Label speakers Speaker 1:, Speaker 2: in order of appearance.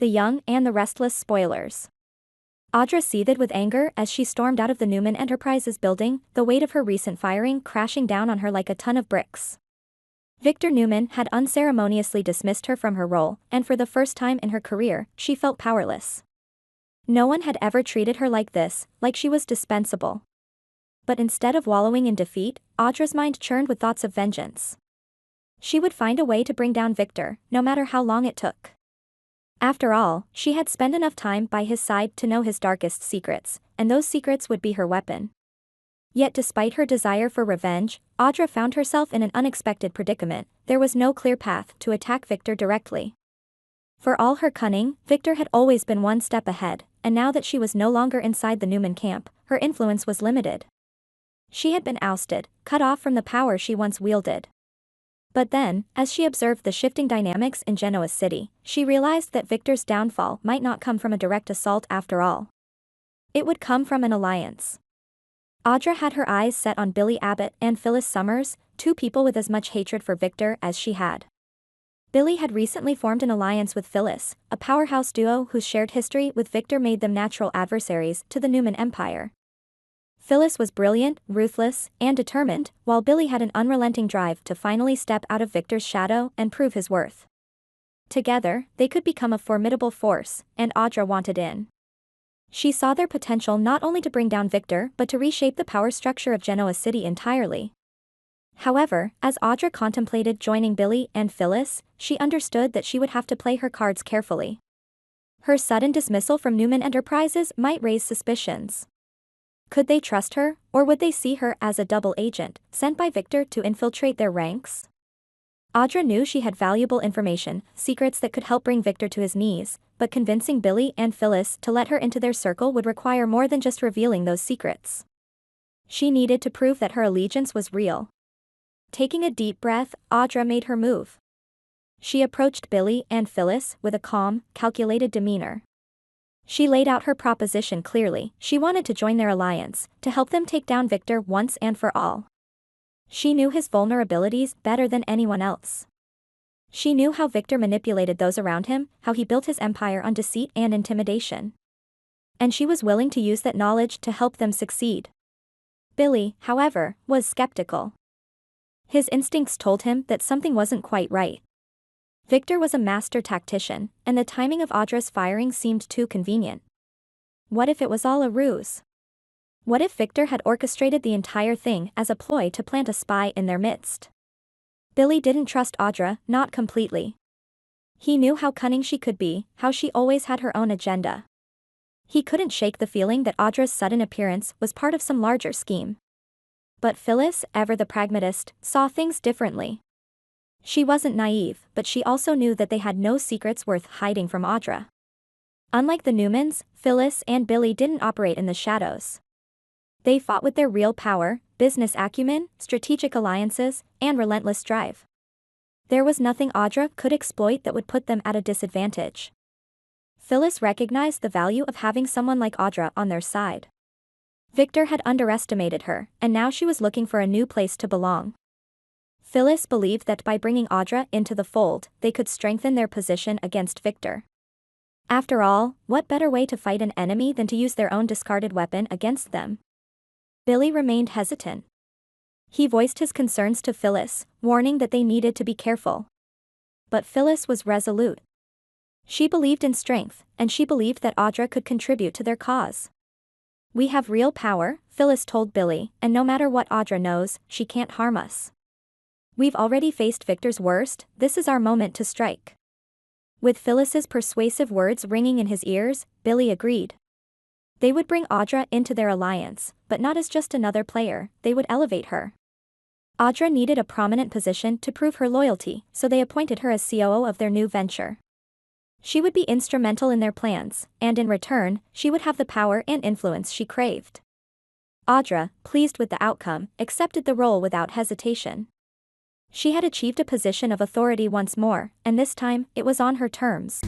Speaker 1: the young, and the restless spoilers. Audra seethed with anger as she stormed out of the Newman Enterprises building, the weight of her recent firing crashing down on her like a ton of bricks. Victor Newman had unceremoniously dismissed her from her role, and for the first time in her career, she felt powerless. No one had ever treated her like this, like she was dispensable. But instead of wallowing in defeat, Audra's mind churned with thoughts of vengeance. She would find a way to bring down Victor, no matter how long it took. After all, she had spent enough time by his side to know his darkest secrets, and those secrets would be her weapon. Yet despite her desire for revenge, Audra found herself in an unexpected predicament. There was no clear path to attack Victor directly. For all her cunning, Victor had always been one step ahead, and now that she was no longer inside the Newman camp, her influence was limited. She had been ousted, cut off from the power she once wielded. But then, as she observed the shifting dynamics in Genoa City, she realized that Victor's downfall might not come from a direct assault after all. It would come from an alliance. Audra had her eyes set on Billy Abbott and Phyllis Summers, two people with as much hatred for Victor as she had. Billy had recently formed an alliance with Phyllis, a powerhouse duo whose shared history with Victor made them natural adversaries to the Newman Empire. Phyllis was brilliant, ruthless, and determined, while Billy had an unrelenting drive to finally step out of Victor's shadow and prove his worth. Together, they could become a formidable force, and Audra wanted in. She saw their potential not only to bring down Victor but to reshape the power structure of Genoa City entirely. However, as Audra contemplated joining Billy and Phyllis, she understood that she would have to play her cards carefully. Her sudden dismissal from Newman Enterprises might raise suspicions. Could they trust her, or would they see her as a double agent, sent by Victor to infiltrate their ranks? Audra knew she had valuable information, secrets that could help bring Victor to his knees, but convincing Billy and Phyllis to let her into their circle would require more than just revealing those secrets. She needed to prove that her allegiance was real. Taking a deep breath, Audra made her move. She approached Billy and Phyllis with a calm, calculated demeanor. She laid out her proposition clearly. She wanted to join their alliance, to help them take down Victor once and for all. She knew his vulnerabilities better than anyone else. She knew how Victor manipulated those around him, how he built his empire on deceit and intimidation. And she was willing to use that knowledge to help them succeed. Billy, however, was skeptical. His instincts told him that something wasn't quite right. Victor was a master tactician, and the timing of Audra's firing seemed too convenient. What if it was all a ruse? What if Victor had orchestrated the entire thing as a ploy to plant a spy in their midst? Billy didn't trust Audra, not completely. He knew how cunning she could be, how she always had her own agenda. He couldn't shake the feeling that Audra's sudden appearance was part of some larger scheme. But Phyllis, ever the pragmatist, saw things differently. She wasn't naive, but she also knew that they had no secrets worth hiding from Audra. Unlike the Newmans, Phyllis and Billy didn't operate in the shadows. They fought with their real power, business acumen, strategic alliances, and relentless drive. There was nothing Audra could exploit that would put them at a disadvantage. Phyllis recognized the value of having someone like Audra on their side. Victor had underestimated her, and now she was looking for a new place to belong. Phyllis believed that by bringing Audra into the fold, they could strengthen their position against Victor. After all, what better way to fight an enemy than to use their own discarded weapon against them? Billy remained hesitant. He voiced his concerns to Phyllis, warning that they needed to be careful. But Phyllis was resolute. She believed in strength, and she believed that Audra could contribute to their cause. "We have real power," Phyllis told Billy, "and no matter what Audra knows, she can't harm us. We've already faced Victor's worst, this is our moment to strike." With Phyllis's persuasive words ringing in his ears, Billy agreed. They would bring Audra into their alliance, but not as just another player, they would elevate her. Audra needed a prominent position to prove her loyalty, so they appointed her as COO of their new venture. She would be instrumental in their plans, and in return, she would have the power and influence she craved. Audra, pleased with the outcome, accepted the role without hesitation. She had achieved a position of authority once more, and this time, it was on her terms.